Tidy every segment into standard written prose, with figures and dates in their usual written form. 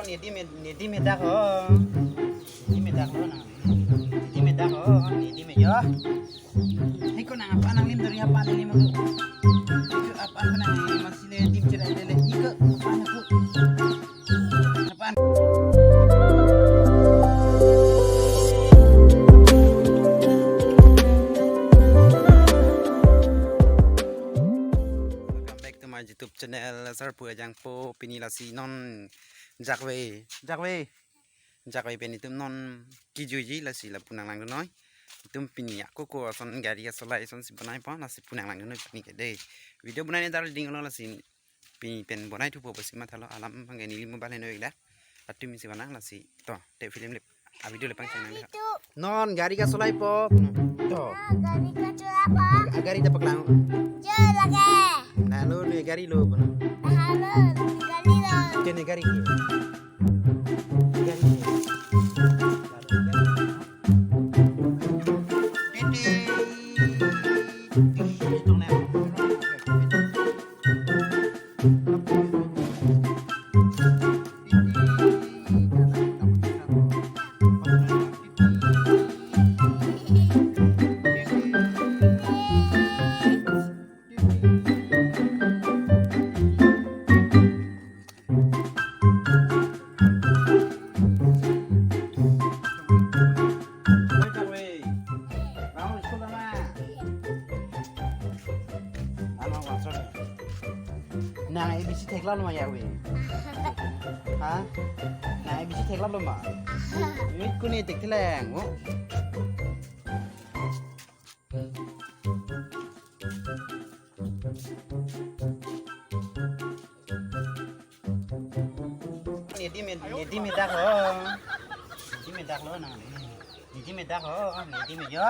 Nedi medak oh. Nedi medak lo nang. Nedi medak oh, nedi mejo. Hei ko nang apa nang lim dari apa lim aku. Iku apa ko nang masih le dim cerai lele. Iku apa aku. Apaan? My YouTube channel Sarphu Ejangpo pinilasi non jakwe penitum non kejui lasi la punang lang noi itum pini aku ko son gari solai son si banai pa lasi punang lang noi pini kede video bunai dar ding lo lasi pini pen bonai tu po besi matalo alam pangeni limu bale noi la atu mi si banang lasi to te film lip a video le pang channel non gari ka solai po to Gari ka apa? gari ta paklang Lagi. Halo, negari lo, Halo, gari lo. ke negari ke? Negari. Nah, ABC teklan ma ya we. Hah? Nah, ABC teklan lo ma. Ini ku ni tekleng, oh. Nedi medak oh. Nedi medak lo nang. Nedi medak oh, nedi mejo.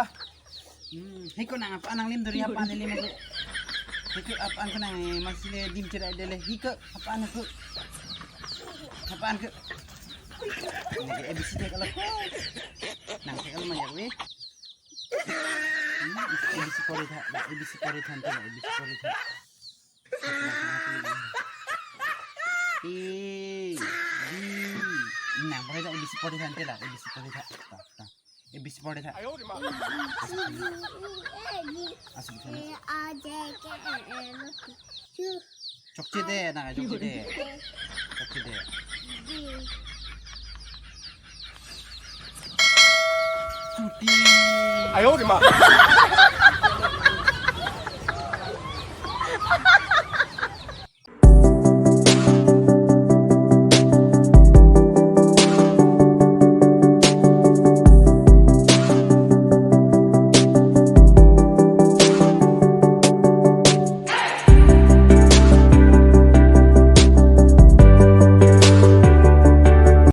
Hei ko nang apa nang lim dari apa lim aku. Itu apaan ko nang masih le dim cerai dele hika apaan aku apaan ke nang ABC te kalau nang te kalau manjak we ABC kore tha ABC kore than te ABC kore tha di nang boleh tak ABC kore than te lah ABC kore tha ta ABC kore tha asal sana Chokche de na chokche de. Cuti. 哎呦我的妈！